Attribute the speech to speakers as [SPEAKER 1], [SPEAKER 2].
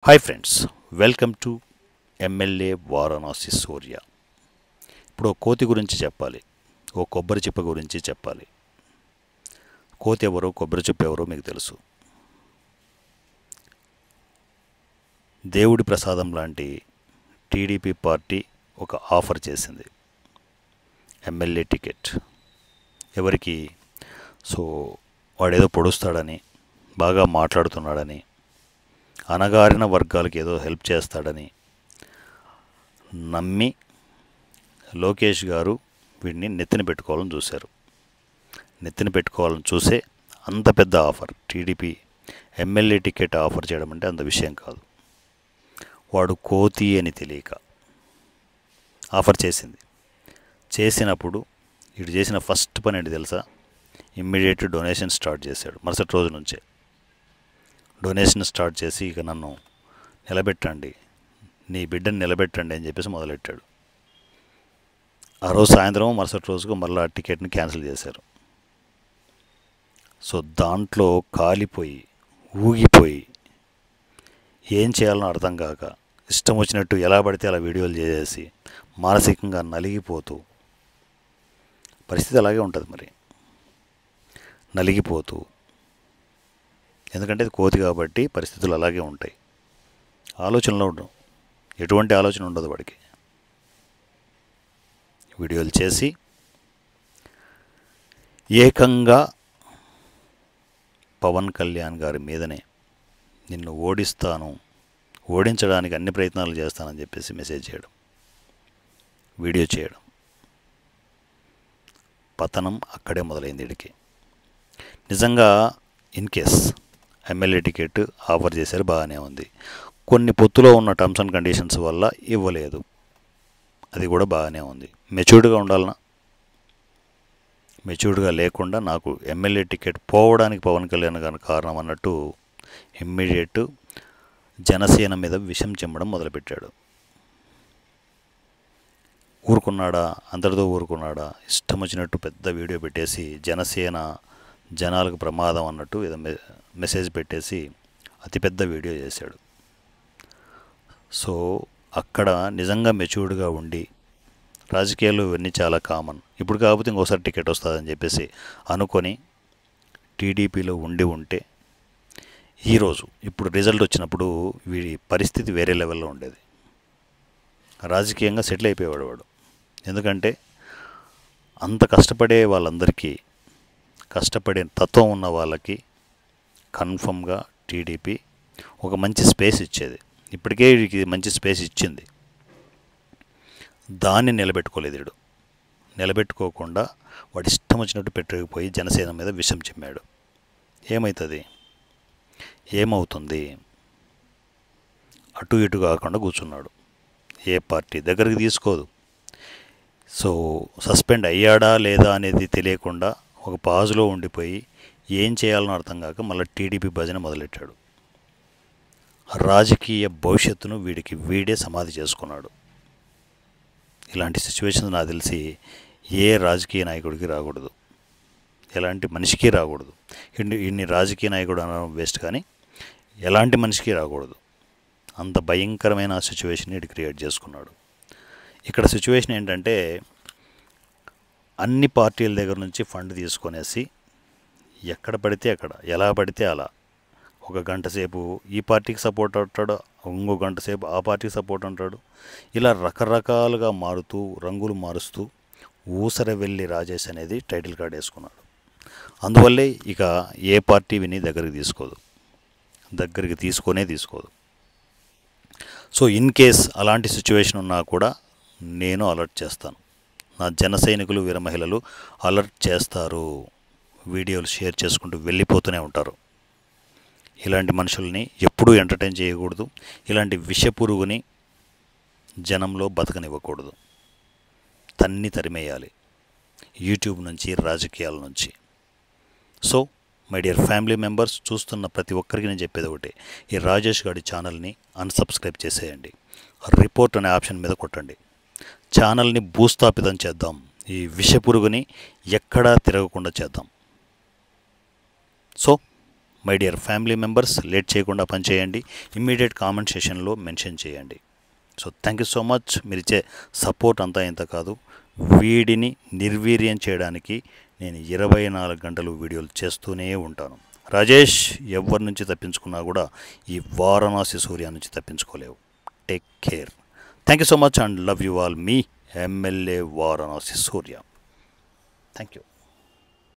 [SPEAKER 1] Hi friends, welcome to MLA Varanasi Surya. ఇప్పుడు ఓ కోతి గురించి చెప్పాలి, ఓ కొబ్బరి చిప్ప గురించి చెప్పాలి. కోతి ఎవరో, కొబ్బరి చిప్ప ఎవరో మీకు తెలుసు. దేవుడి ప్రసాదం లాంటి టీడీపీ పార్టీ ఒక ఆఫర్ చేసింది, ఎమ్మెల్యే టికెట్. ఎవరికి? సో వాడేదో పొడుస్తాడని, బాగా మాట్లాడుతున్నాడని, అణగారిన వర్గాలకు ఏదో హెల్ప్ చేస్తాడని నమ్మి లోకేష్ గారు వీడిని నెత్తిన పెట్టుకోవాలని చూశారు. నెత్తిన పెట్టుకోవాలని చూసే అంత పెద్ద offer, TDP MLA ticket offer చేయడం అంటే అంత విషయం కాదు. వాడు కోతి అని తెలియక ఆఫర్ చేసింది. చేసినప్పుడు వీడు చేసిన ఫస్ట్ పని ఏంటి తెలుసా? ఇమ్మీడియట్ డొనేషన్ స్టార్ట్ చేశాడు. మరుసటి రోజు నుంచే డొనేషన్ స్టార్ట్ చేసి, ఇక నన్ను నిలబెట్టండి, నీ బిడ్డని నిలబెట్టండి అని చెప్పేసి మొదలెట్టాడు. ఆ రోజు సాయంత్రం మరుసటి రోజుకు మళ్ళీ టికెట్ని క్యాన్సిల్ చేశారు. సో దాంట్లో కాలిపోయి ఊగిపోయి ఏం చేయాలని అర్థం కాక ఇష్టం వచ్చినట్టు ఎలా పడితే అలా వీడియోలు చేసేసి మానసికంగా నలిగిపోతూ, పరిస్థితి అలాగే ఉంటుంది మరి, నలిగిపోతూ. ఎందుకంటే అది కోతి కాబట్టి పరిస్థితులు అలాగే ఉంటాయి. ఆలోచనలో ఉండవు, ఎటువంటి ఆలోచన ఉండదు వాడికి. వీడియోలు చేసి ఏకంగా పవన్ కళ్యాణ్ గారి మీదనే నిన్ను ఓడిస్తాను, ఓడించడానికి అన్ని ప్రయత్నాలు చేస్తానని చెప్పేసి మెసేజ్ చేయడం, వీడియో చేయడం. పతనం అక్కడే మొదలైంది వీడికి. నిజంగా in case MLA ticket offer చేశారు, బాగానే ఉంది. కొన్ని పొత్తులో ఉన్న టర్మ్స్ అండ్ కండిషన్స్ వల్ల ఇవ్వలేదు, అది కూడా బాగానే ఉంది. మెచ్యూర్డ్గా ఉండాలన్నా, మెచ్యూర్డ్గా లేకుండా నాకు ఎమ్మెల్యే టికెట్ పోవడానికి పవన్ కళ్యాణ్ గారి కారణం అన్నట్టు ఇమ్మీడియట్ జనసేన మీద విషం చిమ్మడం మొదలుపెట్టాడు. ఊరుకున్నాడా? అందరితో ఊరుకున్నాడా? ఇష్టం వచ్చినట్టు పెద్ద వీడియో పెట్టేసి జనసేన జనాలకు ప్రమాదం అన్నట్టు ఏదో మెసేజ్ పెట్టేసి అతిపెద్ద వీడియో చేశాడు. సో అక్కడ నిజంగా మెచ్యూర్డ్గా ఉండి, రాజకీయాలు ఇవన్నీ చాలా కామన్, ఇప్పుడు కాకపోతే ఇంకోసారి టికెట్ వస్తుందని చెప్పేసి అనుకొని టీడీపీలో ఉండి ఉంటే ఈరోజు ఇప్పుడు రిజల్ట్ వచ్చినప్పుడు వీడి పరిస్థితి వేరే లెవెల్లో ఉండేది. రాజకీయంగా సెటిల్ అయిపోయేవాడు వాడు. ఎందుకంటే అంత కష్టపడే వాళ్ళందరికీ, కష్టపడే తత్వం ఉన్న వాళ్ళకి కన్ఫర్మ్గా టీడీపీ ఒక మంచి స్పేస్ ఇచ్చేది. ఇప్పటికే వీడికి మంచి స్పేస్ ఇచ్చింది, దాన్ని నిలబెట్టుకోలేదు వీడు. నిలబెట్టుకోకుండా వాడు ఇష్టం వచ్చినట్టు పెట్టుకుపోయి జనసేన మీద విషం చిమ్మాడు. ఏమవుతుంది? ఏమవుతుంది? అటు ఇటు కాకుండా కూర్చున్నాడు. ఏ పార్టీ దగ్గరికి తీసుకోదు. సో సస్పెండ్ అయ్యాడా లేదా అనేది తెలియకుండా ఒక పాజులో ఉండిపోయి ఏం చేయాలని అర్థం కాక మళ్ళీ టీడీపీ భజన మొదలెట్టాడు. రాజకీయ భవిష్యత్తును వీడికి వీడే సమాధి చేసుకున్నాడు. ఇలాంటి సిచ్యువేషన్స్ నాకు తెలిసి ఏ రాజకీయ నాయకుడికి రాకూడదు, ఎలాంటి మనిషికి రాకూడదు. ఇన్ని రాజకీయ నాయకుడు అనడం వేస్ట్, కానీ ఎలాంటి మనిషికి రాకూడదు. అంత భయంకరమైన సిచ్యువేషన్ వీడు క్రియేట్ చేసుకున్నాడు. ఇక్కడ సిచ్యువేషన్ ఏంటంటే, అన్ని పార్టీల దగ్గర నుంచి ఫండ్ తీసుకొనేసి ఎక్కడ పడితే అక్కడ, ఎలా పడితే అలా, ఒక గంట సేపు ఈ పార్టీకి సపోర్ట్ అంటాడు, ఇంకో గంట సేపు ఆ పార్టీకి సపోర్ట్ అంటాడు. ఇలా రకరకాలుగా మారుతూ, రంగులు మారుస్తూ ఊసరవెల్లి రాజేష్ అనేది టైటిల్ కార్డ్ వేసుకున్నాడు. అందువల్లే ఇక ఏ పార్టీ విని దగ్గరికి తీసుకోదు. సో ఇన్ కేస్ అలాంటి సిచ్యువేషన్ ఉన్నా కూడా నేను అలర్ట్ చేస్తాను. నా జన సైనికులు, వీర మహిళలు అలర్ట్ చేస్తారు. వీడియోలు షేర్ చేసుకుంటూ వెళ్ళిపోతూనే ఉంటారు. ఇలాంటి మనుషుల్ని ఎప్పుడూ ఎంటర్టైన్ చేయకూడదు. ఇలాంటి విషపురుగుని జనంలో బతకనివ్వకూడదు. తరిమేయాలి యూట్యూబ్ నుంచి, రాజకీయాల నుంచి. So my dear family members, చూస్తున్న ప్రతి ఒక్కరికి నేను చెప్పేది ఒకటే, ఈ రాజేష్ గారి ఛానల్ని అన్సబ్స్క్రైబ్ చేసేయండి. రిపోర్ట్ అనే ఆప్షన్ మీద కొట్టండి. ఛానల్ని భూస్థాపితం చేద్దాం. ఈ విషపురుగుని ఎక్కడా తిరగకుండా చేద్దాం. So my dear family members, late చేయకుండా పనిచేయండి. ఇమ్మీడియట్ కామెంట్ సెషన్లో మెన్షన్ చేయండి. So thank you so much. మీరు ఇచ్చే సపోర్ట్ అంతా ఇంత కాదు. వీడిని నిర్వీర్యం చేయడానికి నేను 24 గంటలు వీడియోలు చేస్తూనే ఉంటాను. రాజేష్, ఎవరి నుంచి తప్పించుకున్నా కూడా ఈ వారణాసి సూర్య నుంచి తప్పించుకోలేవు. Take care. Thank you so much and love you all. మీ MLA Varanasi Surya. Thank you.